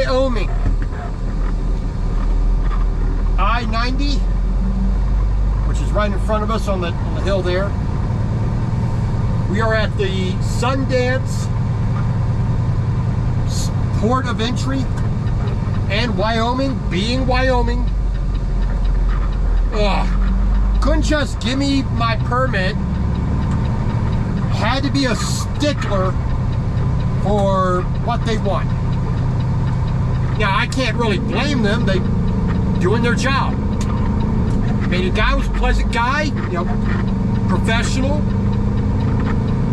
Wyoming. I-90, which is right in front of us on the hill there. We are at the Sundance port of entry, and Wyoming, being Wyoming, couldn't just give me my permit. Had to be a stickler for what they want. Now, I can't really blame them. They doing their job. I mean, the guy was a pleasant guy, you know, professional,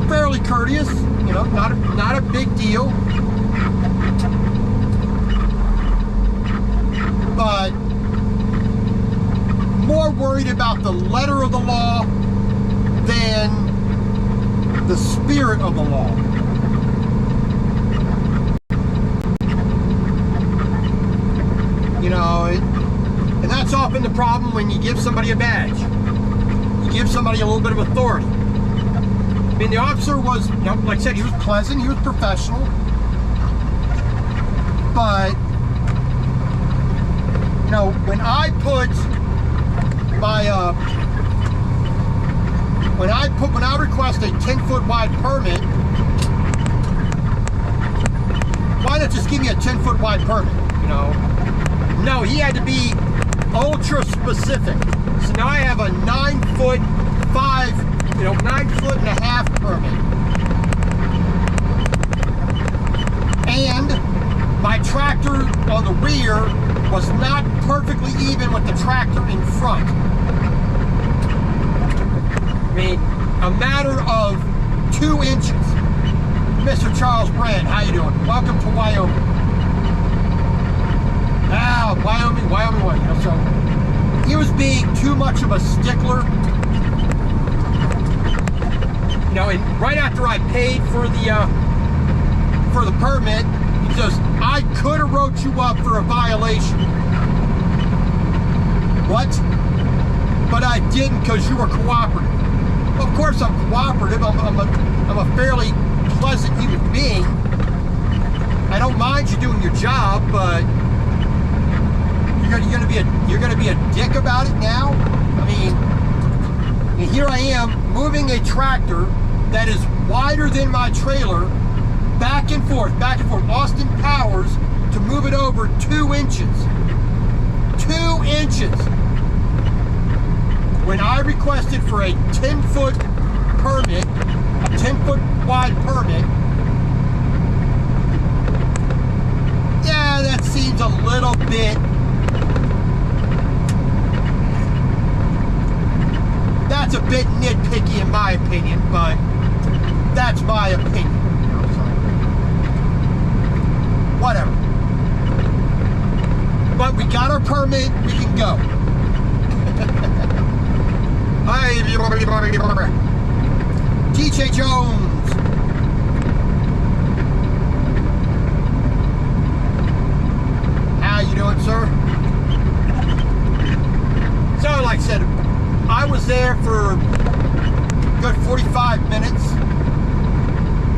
fairly courteous, you know, not a big deal. But more worried about the letter of the law than the spirit of the law. You know, and that's often the problem when you give somebody a badge. You give somebody a little bit of authority. I mean, the officer was, you know, like I said, he was pleasant, he was professional, but, you know, when I request a 10-foot wide permit, why not just give me a 10-foot wide permit, you know? No, he had to be ultra specific. So now I have a 9'5", you know, 9.5 permit. And my tractor on the rear was not perfectly even with the tractor in front. I mean, a matter of 2 inches. Mr. Charles Brand, how you doing? Welcome to Wyoming. Ah, Wyoming. You know, so he was being too much of a stickler. You know, and right after I paid for the permit, he says, I could have wrote you up for a violation. What? But I didn't because you were cooperative. Well, of course I'm cooperative. I'm a fairly pleasant human being. I don't mind you doing your job, but you're gonna be a dick about it now? I mean, and here I am moving a tractor that is wider than my trailer, back and forth, Austin Powers, to move it over 2 inches. 2 inches. When I requested for a 10-foot permit, a 10-foot wide permit, yeah, that seems a little bit, that's a bit nitpicky in my opinion, but that's my opinion. Whatever. But we got our permit, we can go. Hi, TJ Jones. How you doing, sir? So, like I said, I was there for a good 45 minutes.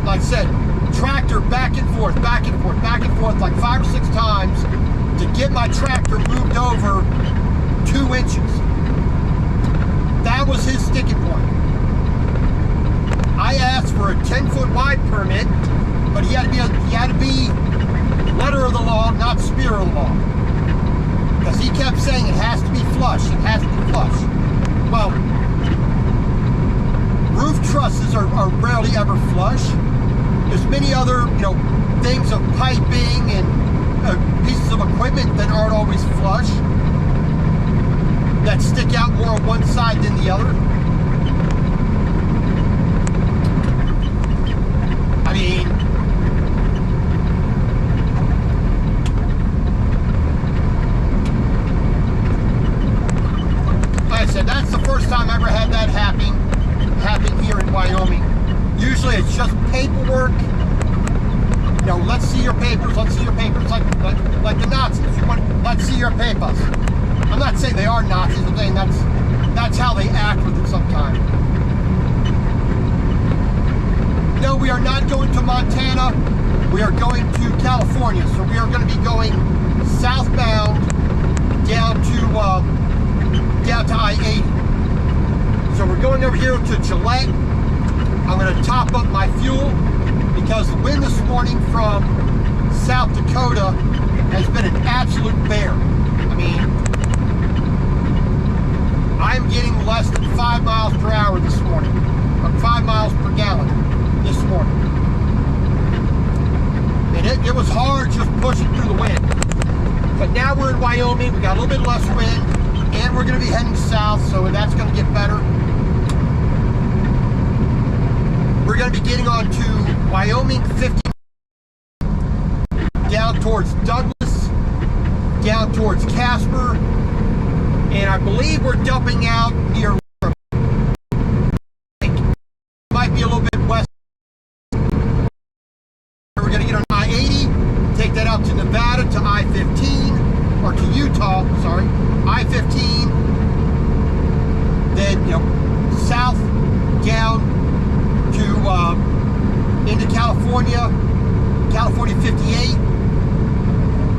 Like I said, tractor back and forth, like 5 or 6 times to get my tractor moved over 2 inches. That was his sticking point. I asked for a 10-foot wide permit, but he had to be letter of the law, not spirit of the law. Because he kept saying it has to be flush, it has to be flush. Well, roof trusses are rarely ever flush. There's many other, you know, things of piping and pieces of equipment that aren't always flush, that stick out more on one side than the other. I mean, like I said, that's the first time I ever had that happen here in Wyoming. Usually it's just paperwork. You know, let's see your papers, like the Nazis. Let's see your papers. I'm not saying they are Nazis, I'm saying that's how they act with it sometimes. No, we are not going to Montana. we are going to California. So we are going to be going southbound down to I-80. So we're going over here to Gillette. I'm going to top up my fuel because the wind this morning from South Dakota has been an absolute bear. I mean, I'm getting less than 5 miles per hour this morning, or 5 miles per gallon this morning. And it was hard just pushing through the wind. But now we're in Wyoming, we got a little bit less wind, and we're going to be heading south, so that's going to get better. We're going to be getting on to Wyoming 50, down towards Douglas, down towards Casper, and I believe we're dumping out near might be a little bit west. We're going to get on I-80, take that out to Nevada, to I-15, or to Utah, sorry, I-15, then, south down to into California, California 58,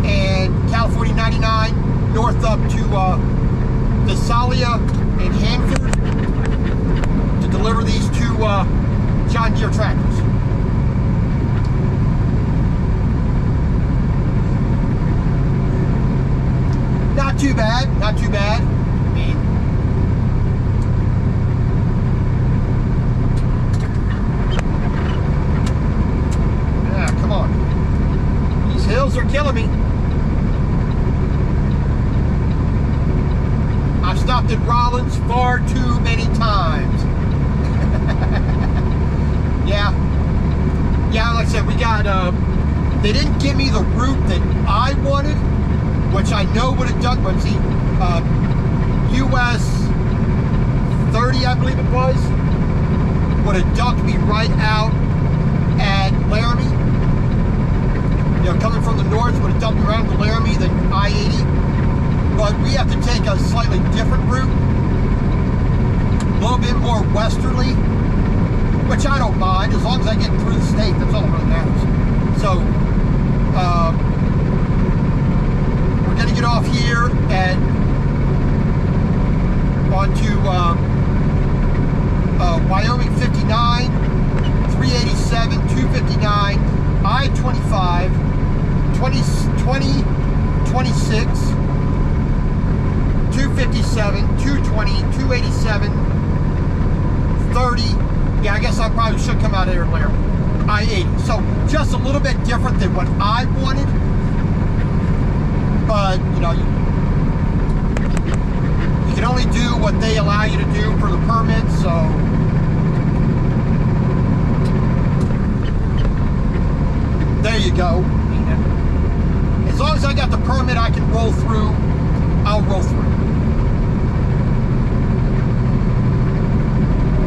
and California 99, north up to Visalia and Hanford to deliver these two John Deere tractors. Not too bad, not too bad. I mean, yeah, come on. These hills are killing me. I've stopped at Rollins far too many times. Yeah, like I said, we got, they didn't give me the route that I wanted, which I know would have done, but see, US 30, I believe it was, would have dumped me right out at Laramie. Coming from the north, would have dumped me around to Laramie, then I-80. But we have to take a slightly different route, a little bit more westerly, which I don't mind, as long as I get through the state, that's all that really matters. So, we're going to get off here and onto Wyoming 59, 387, 259, I-25, 20, 26, 257, 220, 287, 30. Yeah, I guess I probably should come out of here later. I-80. So just a little bit different than what I wanted. But, you can only do what they allow you to do for the permit, so. There you go. As long as I got the permit I can roll through, I'll roll through.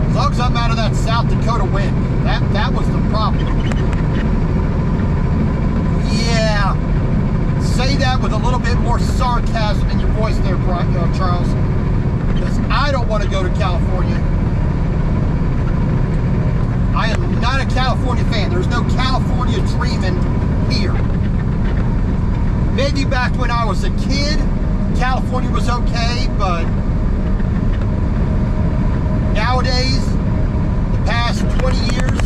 As long as I'm out of that South Dakota wind. That was the problem. Yeah. Say that with a little bit more sarcasm in your voice there, Charles. Because I don't want to go to California. I am not a California fan. There's no California dreaming here. Maybe back when I was a kid, California was okay, but nowadays, the past 20 years,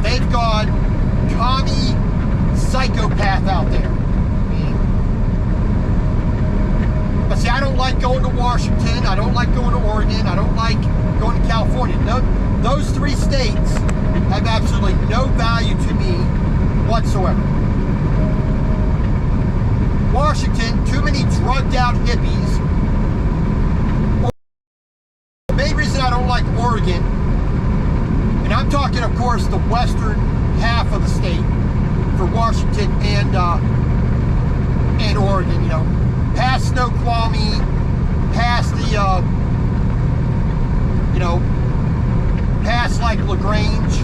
they've gone commie psychopath out there. But see, I don't like going to Washington, I don't like going to Oregon, I don't like going to California. No, those three states have absolutely no value to me whatsoever. Washington, too many drugged out hippies. The main reason I don't like Oregon, and I'm talking, of course, the western half of the state for Washington and Oregon, past Snoqualmie, past the, past like LaGrange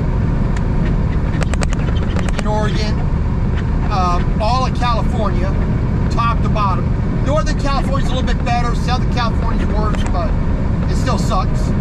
in Oregon, all of California, top to bottom. Northern California's a little bit better, Southern California's worse, but it still sucks.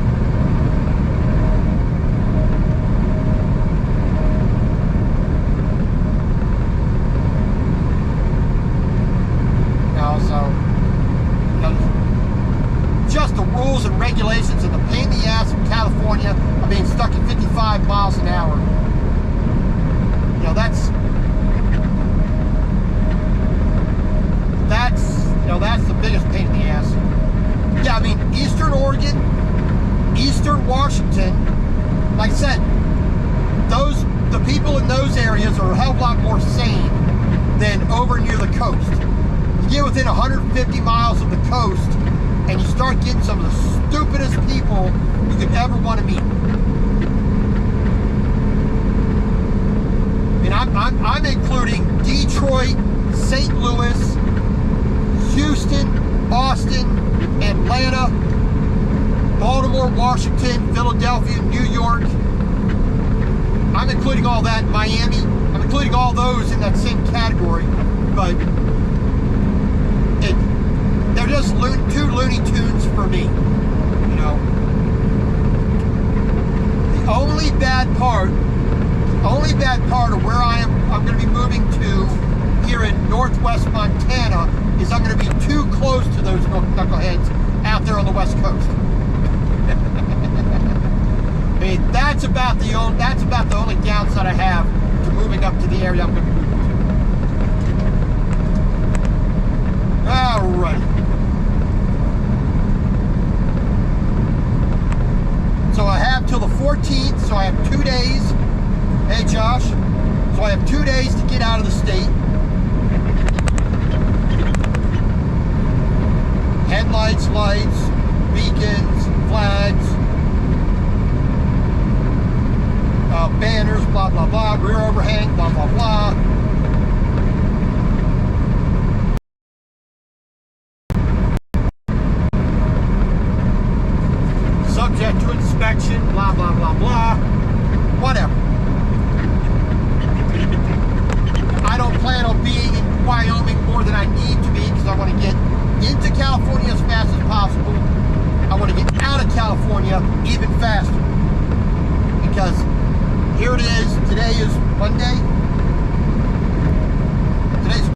in those areas are a hell of a lot more sane than over near the coast. You get within 150 miles of the coast, and you start getting some of the stupidest people you could ever want to meet. I mean, I'm including Detroit, St. Louis, Houston, Austin, Atlanta, Baltimore, Washington, Philadelphia, New York. I'm including all that, Miami. I'm including all those in that same category, but they're just too Looney Tunes for me, you know. The only bad part of where I'm going to be moving to here in northwest Montana is I'm going to be too close to those knuckleheads out there on the west coast. I mean, that's about the only downside I have to moving up to the area I'm going to be moving to. Alright. So I have till the 14th, so I have 2 days. Hey Josh. So I have 2 days to get out of the state. Headlights, lights, beacons, flags, banners, blah, blah, blah, rear overhang, blah, blah, blah. Subject to inspection, blah, blah, blah, blah. Whatever. I don't plan on being in Wyoming more than I need to be because I want to get into California as fast as possible. I want to get out of California even faster. Because here it is. Today is Monday. Today's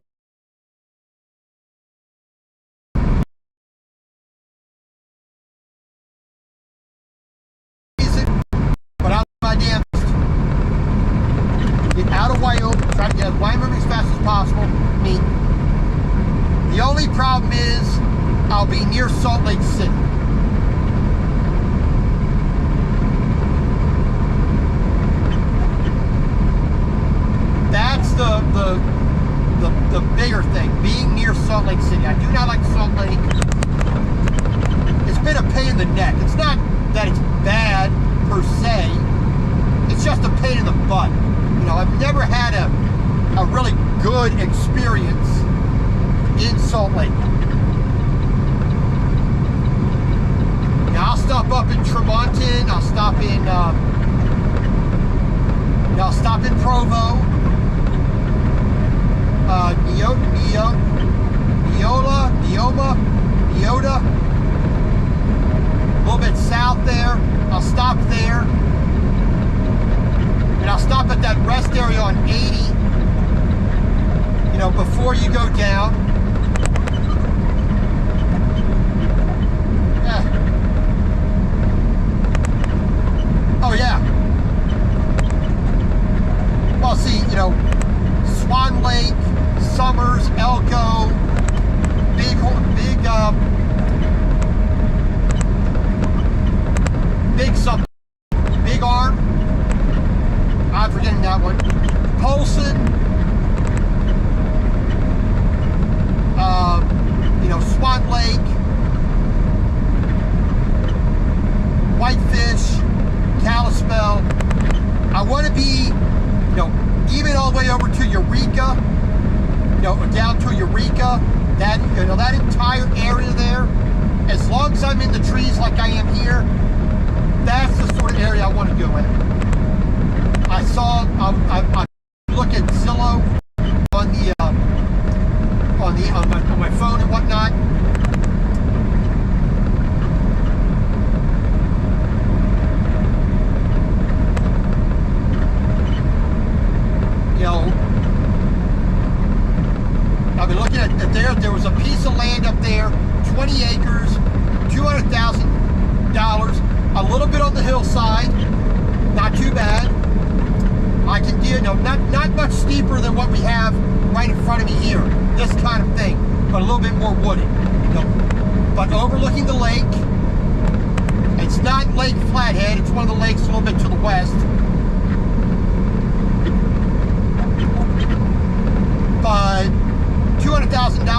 but I'll do my damnedest. Get out of Wyoming. Try to get out of Wyoming as fast as possible. I mean, the only problem is I'll be near Salt Lake City. That's the bigger thing, being near Salt Lake City. I do not like Salt Lake. It's been a pain in the neck. It's not that it's bad per se. It's just a pain in the butt. You know, I've never had a really good experience in Salt Lake. Now, I'll stop up in Tremonton. I'll stop in Provo. Neota, a little bit south there. I'll stop there. And I'll stop at that rest area on 80, you know, before you go down. Yeah. Oh, yeah. Well, see, you know, Swan Lake, Summers, Elko, Big Arm. I'm forgetting that one. Polson. You know, Swan Lake. Whitefish. Kalispell. I want to be, you know, even all the way over to Eureka. You know, down to Eureka. That, you know, that entire area there. As long as I'm in the trees like I am here, that's the sort of area I want to go in. I look at Zillow on my phone and whatnot. You know, I've been looking at there was a piece of land up there, 20 acres, $200,000, a little bit on the hillside, not too bad. I can do, you know, not much steeper than what we have right in front of me here, this kind of thing, but a little bit more wooded. You know, but overlooking the lake. It's not Lake Flathead, it's one of the lakes a little bit to the west.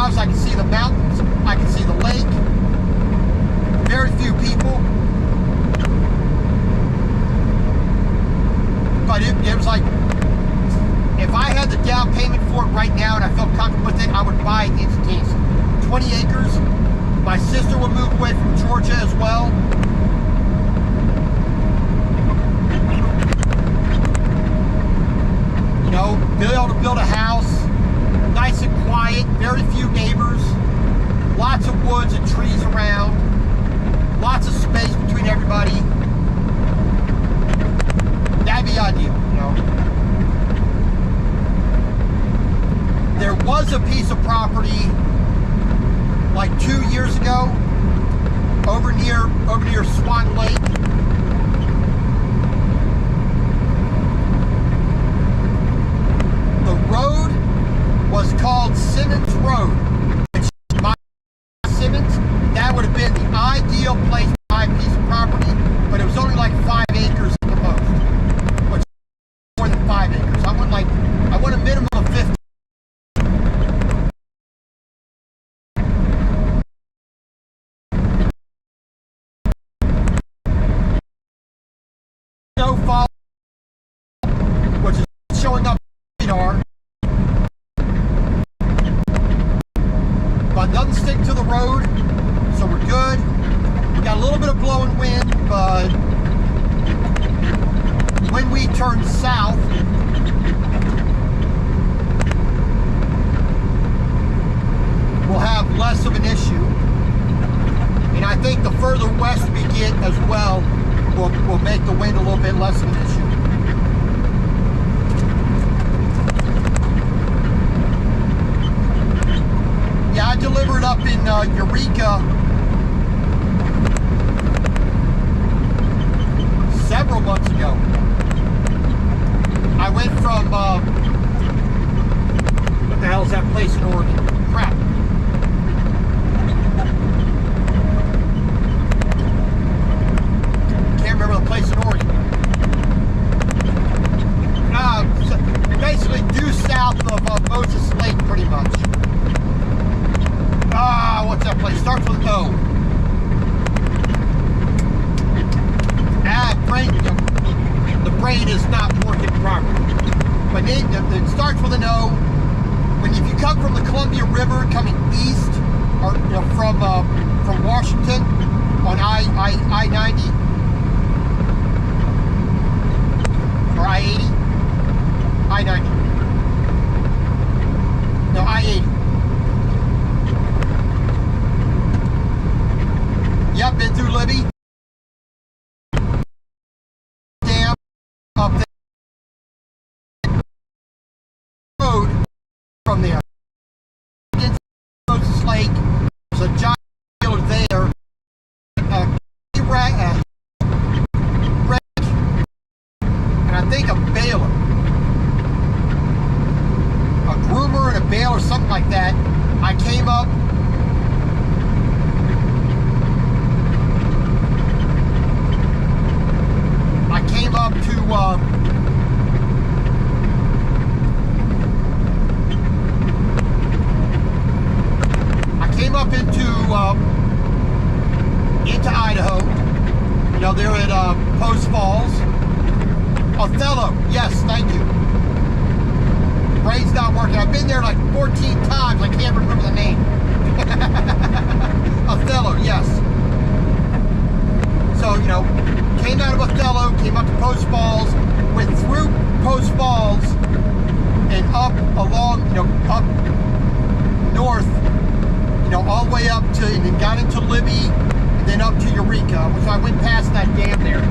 cars. I could see the mountains. I could see the lake. Very few people. But it was like, if I had the down payment for it right now and I felt comfortable with it, I would buy it instantaneously. 20 acres. My sister would move away from Georgia as well. You know, be able to build a house, nice and quiet, very few neighbors, lots of woods and trees around, lots of space between everybody. That'd be ideal, you know. There was a piece of property like 2 years ago over near Swan Lake. The road was called Simmons Road. Simmons, that would have been the ideal place to buy a piece of property, but it was only like 5 acres at the most, which is more than 5 acres. I want a minimum of 50. Snowfall, which is showing up on radar, but doesn't stick to the road, so we're good. We got a little bit of blowing wind, but when we turn south, we'll have less of an issue. And I think the further west we get as well, will make the wind a little bit less of an issue. Yeah, I delivered up in Eureka several months ago. I went from, what the hell is that place in Oregon? Crap. Can't remember the place in Oregon. Basically due south of Moses Lake, pretty much. What's that place? Starts with an O. The brain is not working properly. But it starts with an O. If you come from the Columbia River coming east, or from Washington on I-90 or I-80, I-90. No, I-80. Yep, been through Libby. Dam up there. Road from there. Moses Lake. There's a giant dealer there. And I think a baler. A groomer and a baler, something like that. I came up. To I came up into Idaho. You know, they're at Post Falls. Othello, yes, thank you. Brain's not working. I've been there like 14 times. I can't remember the name. Othello, yes. So, you know, came out of Othello, came up to Post Falls, went through Post Falls, and up along, you know, up north, you know, all the way up to, and then got into Libby, and then up to Eureka. So I went past that dam there.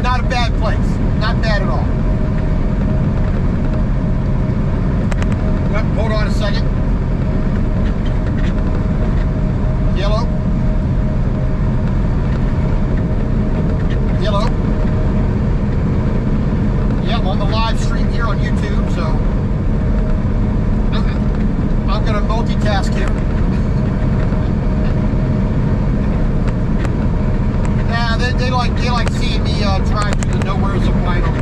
Not a bad place. Not bad at all. Hold on a second. Yellow. Yellow. Yeah, I'm on the live stream here on YouTube, so I'm going to multitask here. Nah, they like seeing me drive through the nowheres of Wyoming.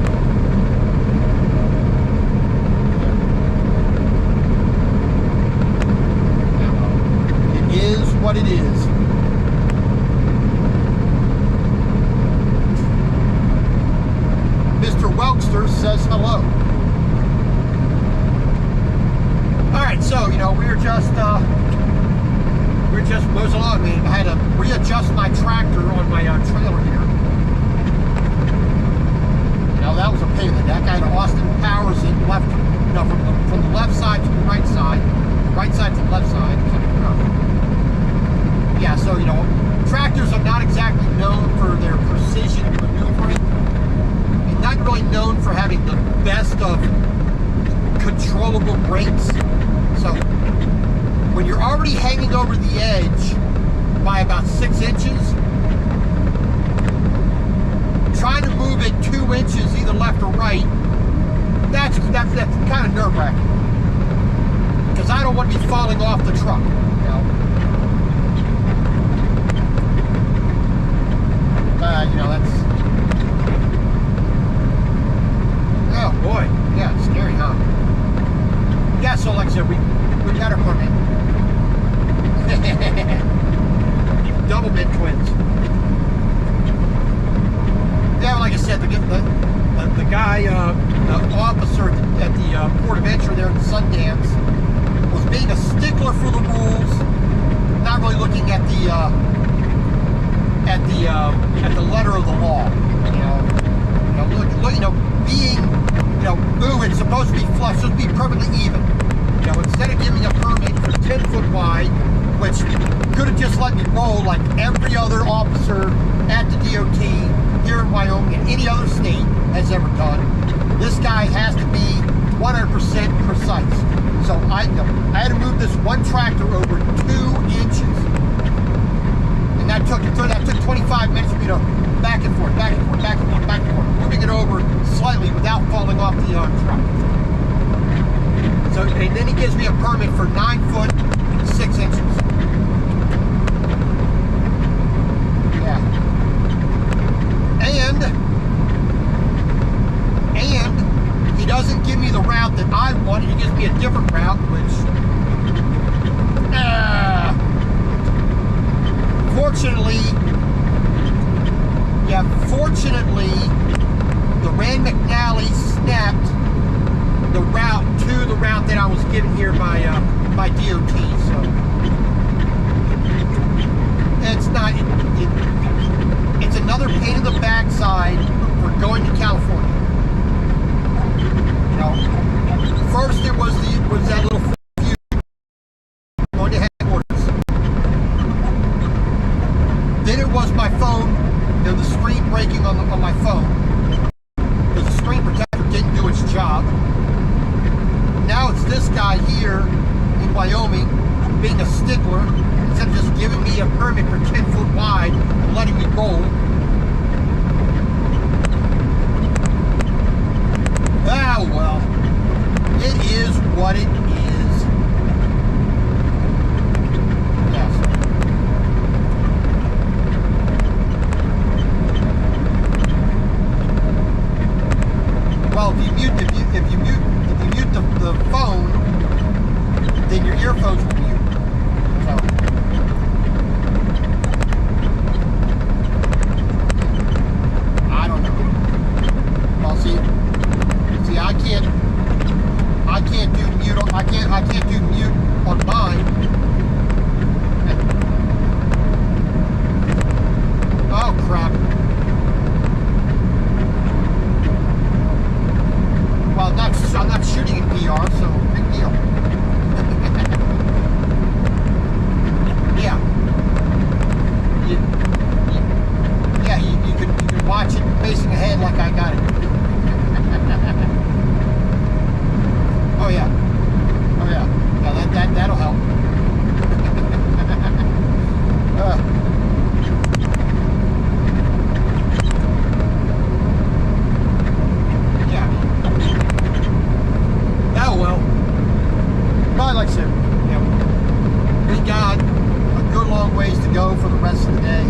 we're just mows along. I mean, I had to readjust my tractor on my trailer here. You know, that was a pain in the neck. I had to Austin Powers it left, you know, from the left side to the right side to the left side. So, you know. Yeah, so, you know, tractors are not exactly known for their precision maneuvering, and not really known for having the best of controllable brakes. So when you're already hanging over the edge by about 6 inches, trying to move it 2 inches either left or right, that's kind of nerve-wracking, because I don't want to be falling off the truck, you know. You know, that's, oh boy, yeah, it's scary, huh? Yeah, so like I said, we got our permit. Double mid twins. Yeah, like I said, the guy, the officer at the port of entry there at Sundance was being a stickler for the rules, not really looking at the letter of the law. Being, you know, ooh, it's supposed to be flush, it's supposed to be perfectly even. You know, instead of giving a permit for 10 foot wide, which could have just let me roll like every other officer at the DOT here in Wyoming and any other state has ever done, this guy has to be 100% precise. So I had to move this one tractor over 2 inches. And that took 25 minutes for me to back and forth, moving it over slightly without falling off the truck. So, and then he gives me a permit for 9 foot 6 inches. Yeah. And he doesn't give me the route that I want. He gives me a different route, which, fortunately, the Rand McNally snapped the route to the route that I was given here by DOT. So it's not. It's another pain in the backside for going to California. You know, first it was that little few going to headquarters. Then it was my phone. You know, the screen breaking on my phone because the screen protector didn't do its job. Now it's this guy here in Wyoming being a stickler instead of just giving me a permit for 10 foot wide and letting me roll. Ah, well, it is what it is. Yes. Well, if you mute the phone, then your earphones will mute. So, I don't know. Well, see, I can't do mute. I can't do mute on mine. Oh crap. Well, I'm not shooting in VR, so big deal. Yeah. You can watch it facing ahead like I got it. Oh yeah. Yeah, that'll help. Like I said, you know, we got a good long ways to go for the rest of the day.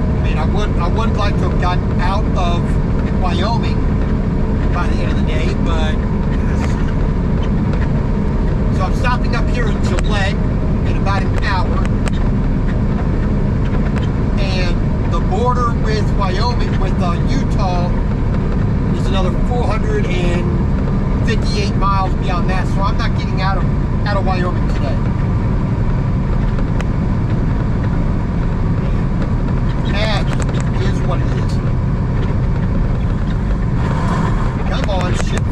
I mean, I would like to have gotten out of Wyoming by the end of the day, but so I'm stopping up here in Gillette in about an hour, and the border with Wyoming, with Utah, is another 450 58 miles beyond that, so I'm not getting out of Wyoming today. And it is what it is. Come on, shit.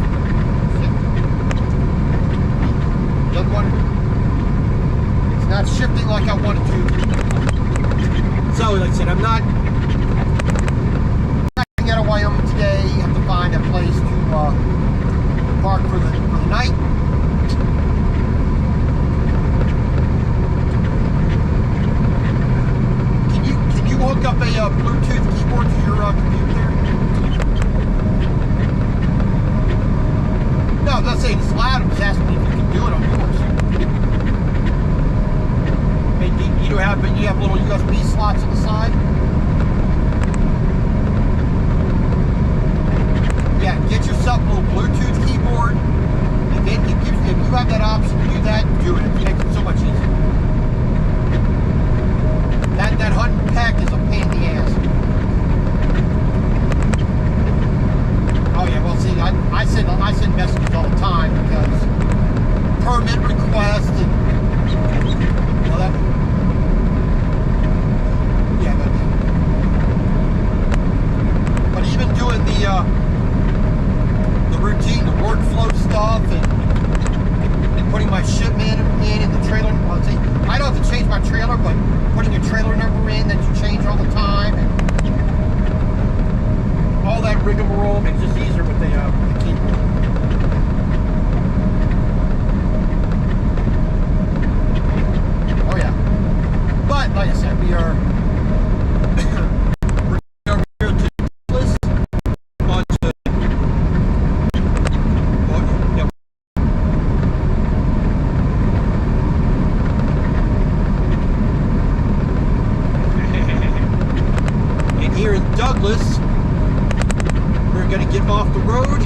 Doesn't want it. It's not shifting like I want it to. So, like I said, I'm not getting out of Wyoming today. I have to find a place to park for the night. Can you hook up a Bluetooth keyboard to your computer there? No, I'm not saying it's loud. I'm just asking if you can do it on yours. You have little USB slots on the side. Yeah, get yourself a little Bluetooth keyboard. If you have that option to do that, do it. It makes it so much easier. That hunting pack is a pain in the ass. Oh yeah, well see, I send messages all the time because permit request and you know that. Yeah, but even doing the routine, the workflow stuff, and putting my shipment in the trailer. Well, see, I don't have to change my trailer, but putting a trailer number in that you change all the time, and all that rigmarole makes it just easier with the keyboard. Oh yeah, but like I said, we are. We're going to get off the road.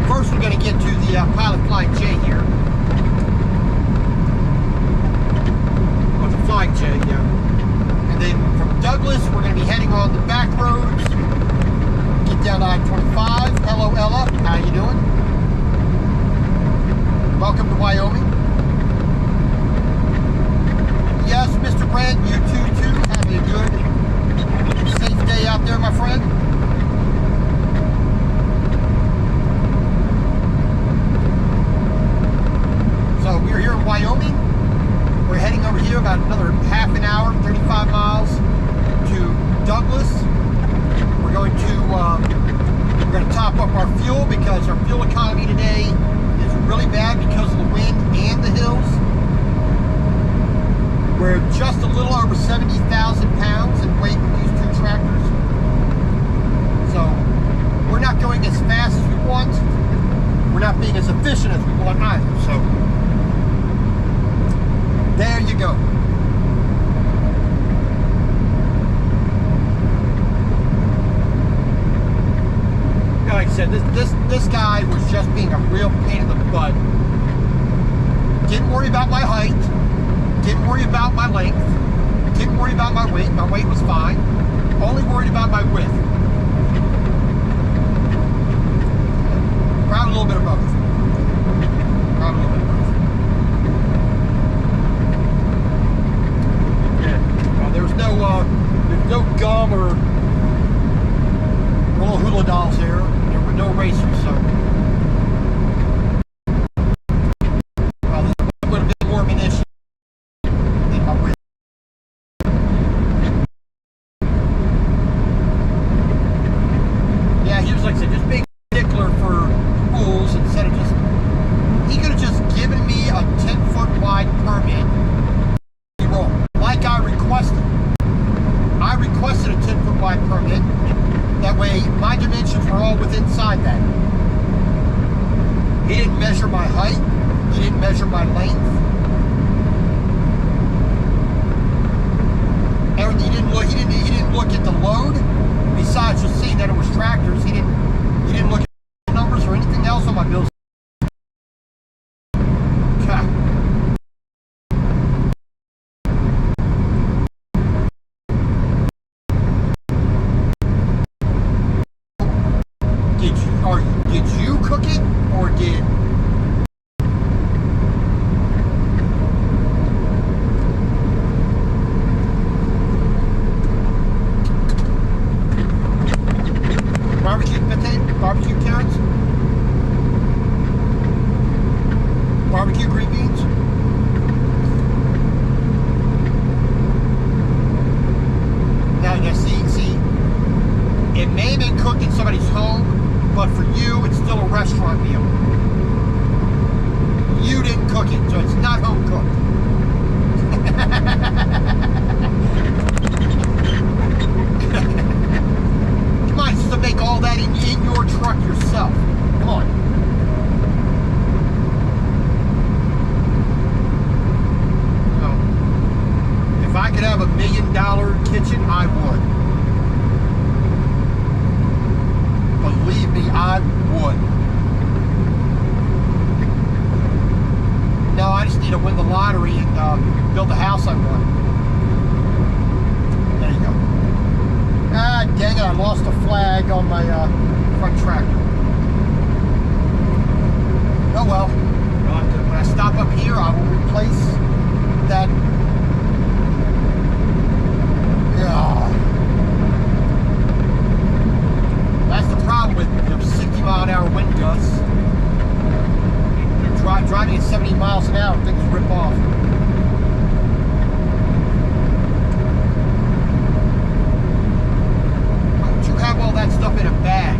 First, we're going to get to the Pilot Flying J here. Oh, the Flying J, yeah. And then from Douglas, we're going to be heading on the back roads. Get down to I-25. Hello, Ella. How you doing? Welcome to Wyoming. Yes, Mr. Brand, you too. Have a good safe day out there, my friend. So we're here in Wyoming. We're heading over here about another half an hour, 35 miles to Douglas. We're going to top up our fuel because our fuel economy today is really bad because of the wind and the hills. We're just a little over 70,000 pounds in weight with these two tractors. So we're not going as fast as we want. We're not being as efficient as we want either. So there you go. Like I said, this guy was just being a real pain in the butt. Didn't worry about my height. Didn't worry about my length. Didn't worry about my weight. My weight was fine. Only worried about my width. Probably a little bit of both. Probably a little bit of both. Yeah. Well, there's no gum or little hula dolls here. There were no racers, so. Well, this would have been more ammunition. Yeah, he was like I said, just being a stickler for rules instead of just. He could have just given me a 10-foot wide permit. Roll like I requested. I requested a 10-foot wide permit. That way, my dimensions were all within inside that. He didn't measure my height. He didn't measure my length. And he didn't look at the load. Besides just seeing that it was tractors, he didn't look at the numbers or anything else on my bills. Did you cook it? somebody's home, but for you, it's still a restaurant meal. You didn't cook it, so it's not home cooked. Come on, just to make all that in your truck yourself. Come on. If I could have $1 million kitchen, I would. Believe me, I would. No, I just need to win the lottery and build the house I want. There you go. Ah, dang it, I lost a flag on my front tractor. Oh well. When I stop up here, I will replace that. Yeah. That's the problem with 60-mile-an-hour wind gusts. Driving at 70 miles an hour, things rip off. Why would you have all that stuff in a bag?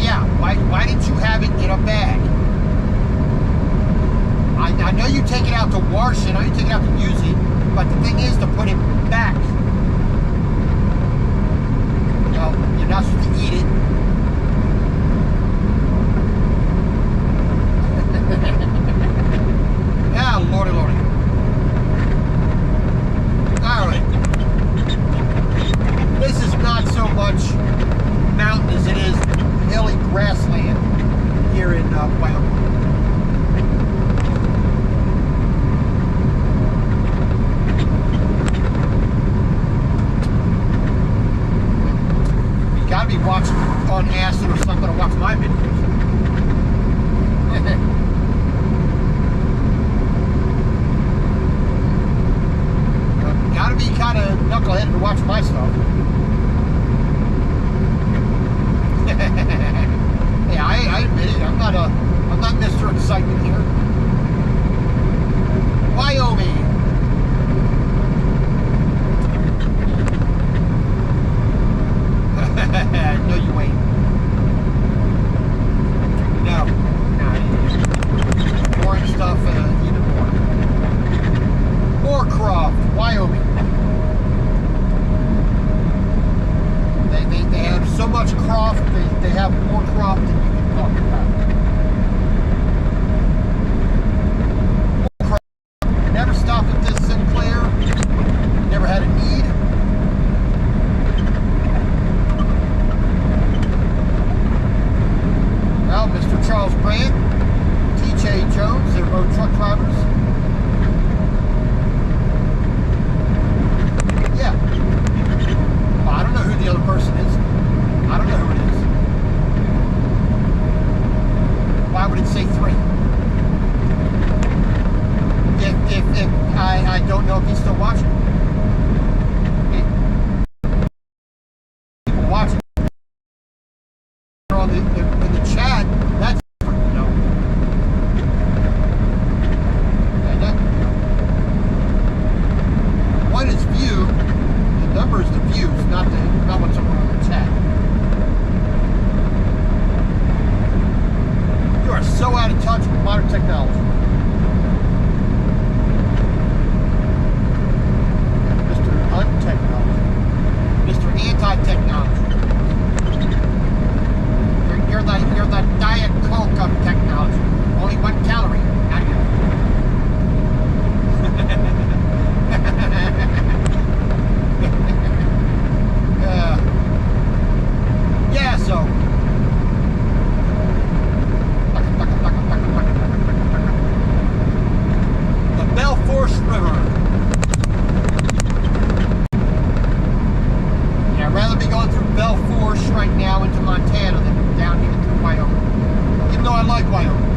Yeah, why didn't you have it in a bag? I know you take it out to wash it, I know you take it out to use it, but the thing is to put it back. Well, you're not supposed to eat it. Ah, lordy, lordy. Alright. This is not so much mountain as it is hilly grassland here in Wyoming. You gotta be watching on acid or something to watch my videos. Gotta be kind of knuckleheaded to watch my stuff. Hey, I admit it. I'm not Mr. Excitement here. Wyoming. No, you ain't. No. Boring stuff, even more. Moorcroft, Wyoming. They have so much croft, they have more croft than you can talk about. Moorcroft. Never stopped at this Sinclair. Never had a need. Well, Mr. Charles Brandt, TJ Jones, they're both truck drivers. Yeah. Well, I don't know who the other person is. I don't know who it is. Why would it say 3? If I don't know if he's still watching. People watching on in the chat, that's different, you know. One is view, the number is the views, not what's over on the chat. You are so out of touch with modern technology. Mr. Untechnology. Mr. Anti-technology. You're the Diet Coke of technology. Only 1 calorie. Not you. Yeah, so. The Belforce River. Yeah, I'd rather be going through Belforce right now into Montana than down here through Wyoming. Even though I like Wyoming.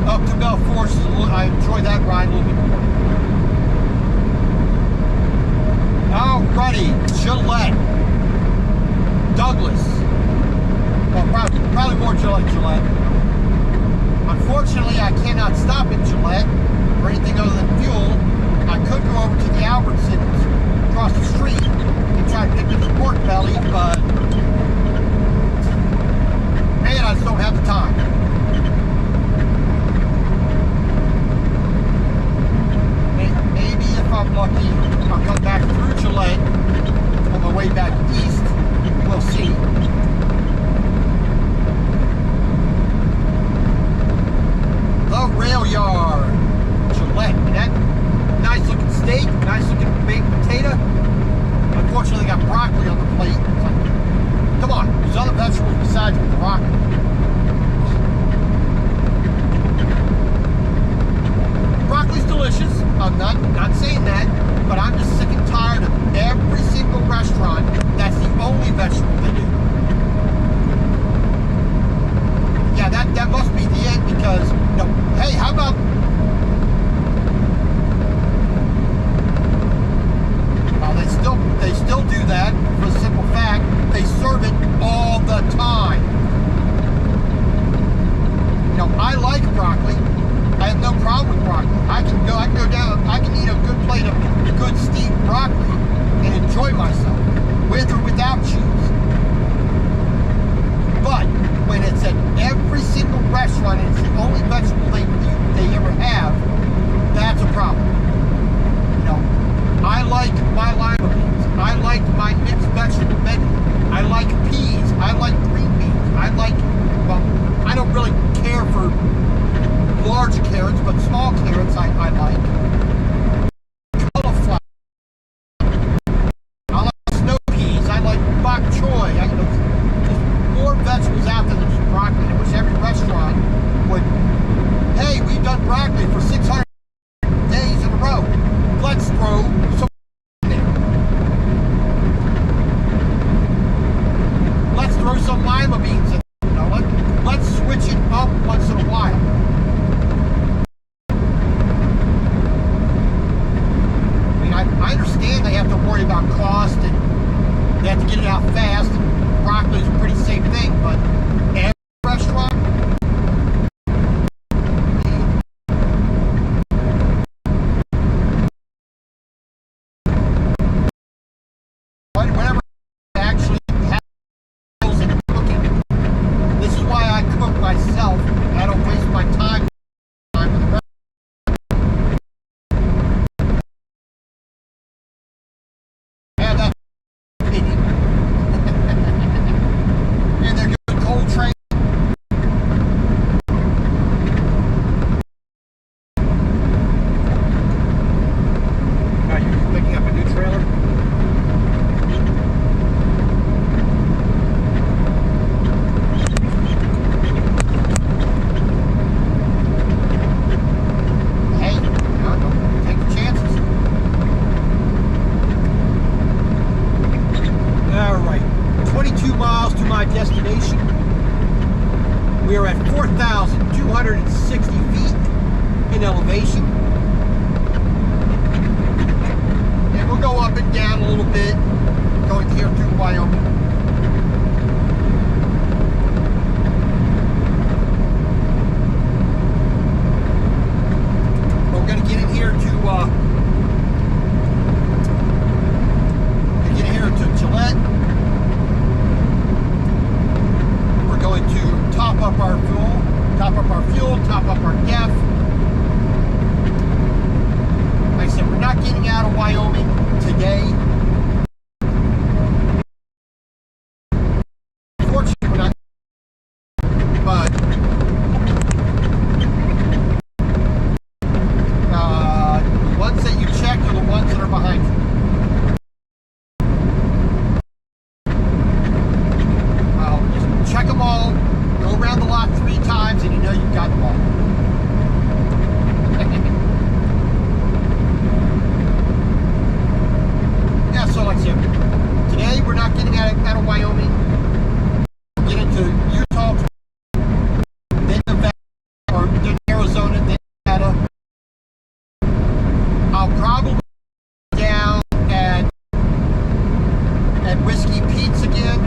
Up to Belforce, I enjoy that ride a little bit more. Alrighty, Gillette. Douglas. Well, probably more Gillette. Unfortunately, I cannot stop at Gillette for anything other than fuel. I could go over to the Albertson got broccoli on the plate. It's like, come on, there's other vegetables besides the broccoli. Broccoli's delicious. I'm not saying that, but I'm just sick and tired of every single restaurant that's the only vegetable they do. Yeah, that must be the end because, you know, hey, how about they still do that for the simple fact they serve it all the time. You know, I like broccoli. I have no problem with broccoli. I can go down, I can eat a good plate of good steamed broccoli and enjoy myself, with or without cheese. But when it's at every single restaurant and it's the only vegetable they ever have, that's a problem. You know, I like my lima beans. I like my mixed vegetable menu. I like peas. I like green beans. Well, I don't really care for large carrots, but small carrots I like. Cauliflower. I like snow peas. I like bok choy. There's more vegetables out there than just broccoli. I wish every restaurant would, hey, we've done broccoli for 600 days in a row. Let's throw some in there. Let's throw some lima beans in there. You know, let's switch it up once in a while. I understand they have to worry about cost and they have to get it out fast, and broccoli is a pretty safe thing, but every restaurant, whenever I actually have skills in cooking, this is why I cook myself. I don't waste my time with the destination. We are at 4,260 feet in elevation. And we'll go up and down a little bit going here through Wyoming. We're going to get in here to Gillette. Going to top up our fuel, top up our DEF. Like I said, we're not getting out of Wyoming today. Fortunately, we're not. But the ones that you check are the ones that are behind you. Check them all, go around the lot 3 times, and you know you've got them all. Yeah, so like I said, today we're not getting out of Wyoming. We'll get into Utah, then Nevada, or then Arizona, then Nevada. I'll probably be down at Whiskey Pete's again.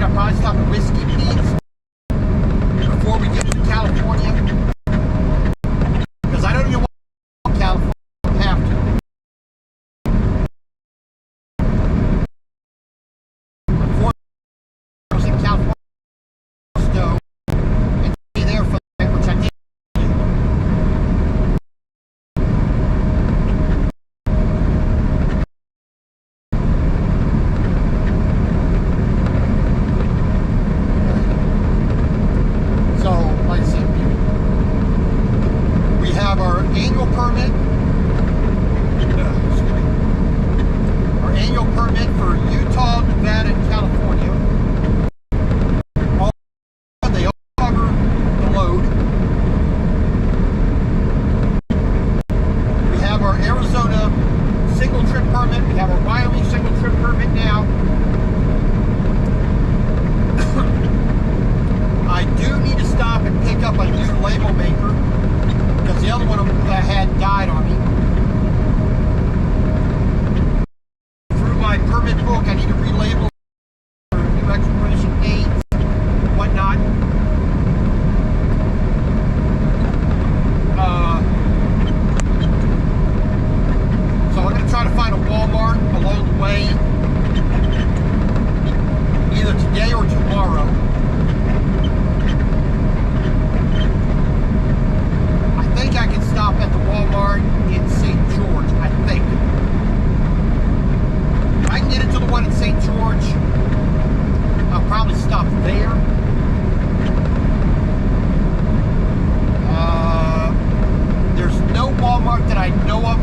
I'll probably stop at Whiskey Pete's before we get to California, because I don't even want to California. I don't have to. Before I was in California, so and stay there for the night, which I did. Annual permit. Excuse me.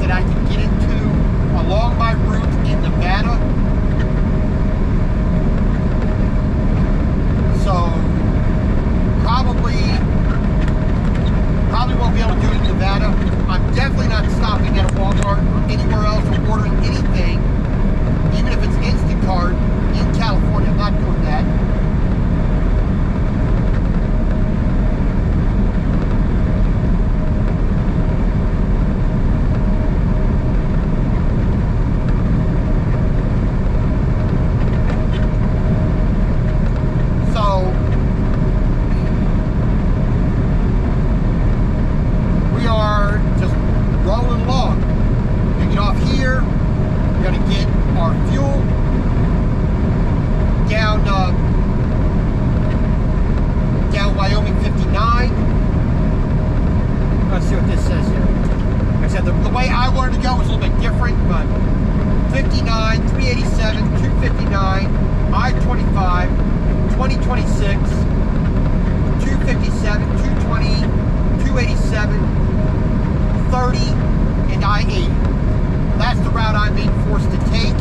that I can get into along my route in Nevada. So probably won't be able to do it in Nevada. I'm definitely not stopping at a Walmart or anywhere else or ordering anything, even if it's Instacart in California. I'm not doing that. Down Wyoming 59. Let's see what this says here. Like I said, the way I wanted to go was a little bit different, but 59, 387, 259, I-25, 2026, 257, 220, 287, 30, and I-80. That's the route I'm being forced to take.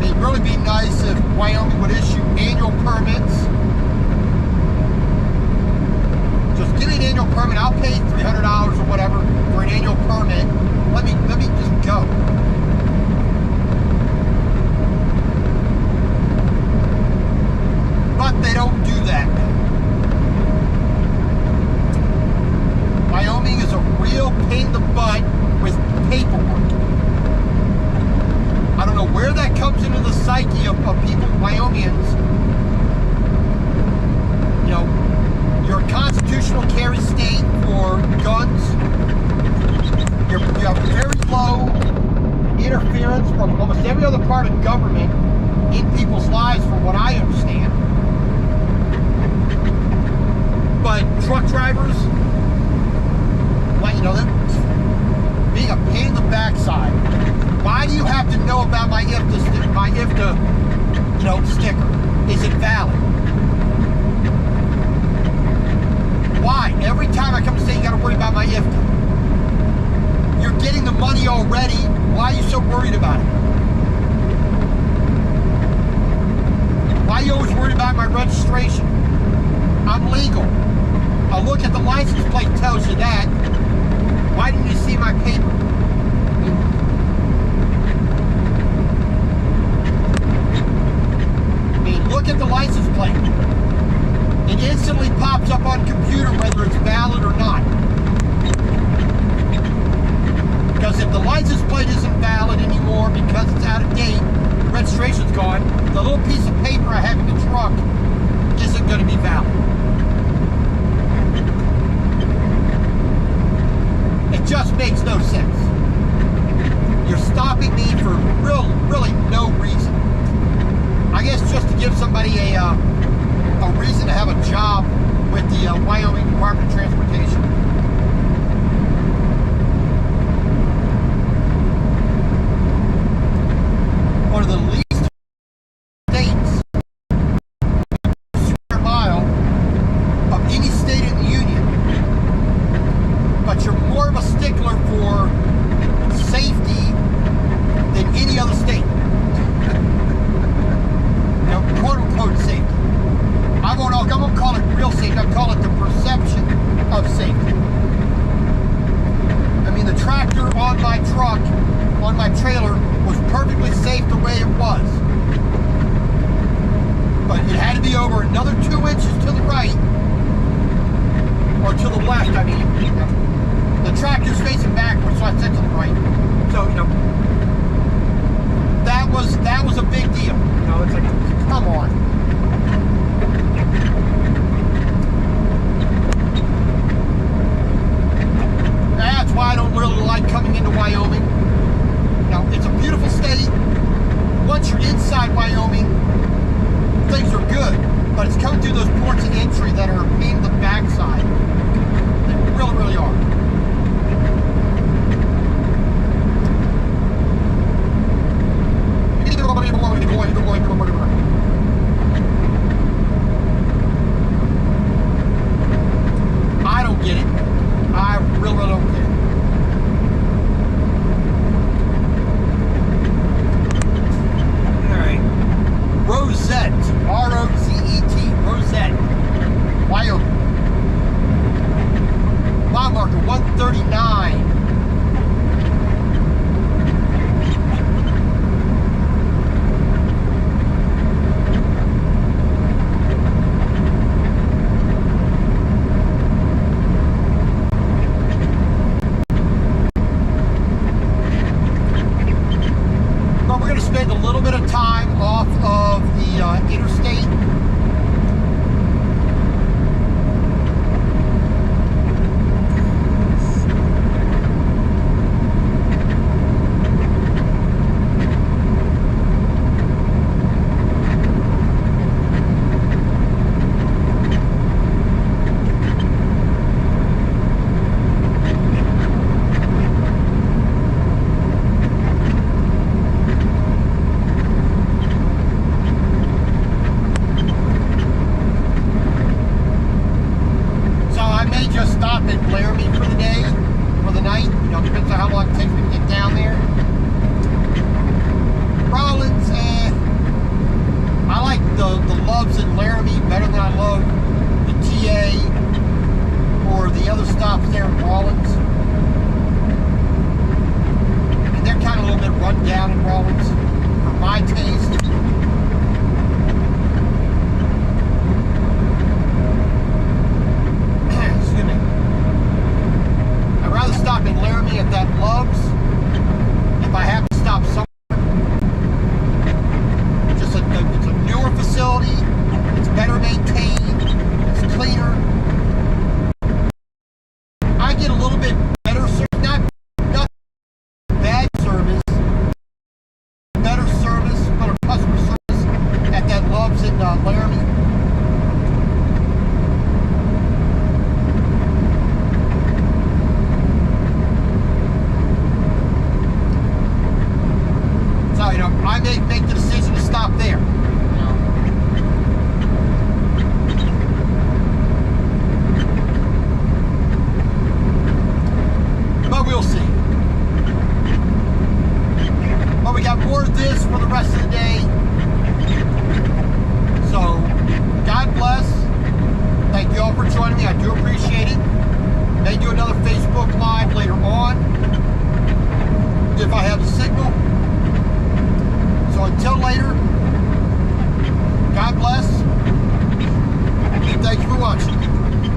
It'd really be nice if Wyoming would issue annual permits. Just give me an annual permit. I'll pay $300 or whatever for an annual permit. Let me just go. But they don't do that. Wyoming is a real pain in the butt with paperwork. I don't know where that comes into the psyche of people, Wyomingians. You know, you're a constitutional carry state for guns. You have very low interference from almost every other part of government in people's lives, from what I understand. But truck drivers, well, you know, being a pain in the backside. Why do you have to know about my IFTA, you know, sticker? Is it valid? Why? Every time I come to say you got to worry about my IFTA. You're getting the money already. Why are you so worried about it? Why are you always worried about my registration? I'm legal. A look at the license plate tells you that. Why didn't you see my paper? Look at the license plate. It instantly pops up on computer whether it's valid or not. Because if the license plate isn't valid anymore because it's out of date, the registration's gone, the little piece of paper I have in the truck isn't going to be valid. It just makes no sense. You're stopping me for really no reason. I guess just to give somebody a reason to have a job with the Wyoming Department of Transportation. One of the least states square mile of any state in the union, but you're more of a stickler for safety than any other state. Quote unquote safety. I won't call it real safety, I'll call it the perception of safety. I mean, the tractor on my truck, on my trailer, was perfectly safe the way it was. But it had to be over another 2 inches to the right, or to the left, I mean. The tractor's facing backwards, so I said to the right. So, you know, that was a big deal. You know, it's like, come on. That's why I don't really like coming into Wyoming. Now, it's a beautiful state. Once you're inside Wyoming, things are good. But it's coming through those ports of entry that are being the backside. They really are. really don't care. Alright. Rosette. R-O-Z-E-T. Rosette. Wyoming. Mile marker 139. Spend a little bit of time off of the interstate. Make the decision to stop there. But we'll see. But we got more of this for the rest of the day. So, God bless. Thank you all for joining me. I do appreciate it. May do another Facebook Live later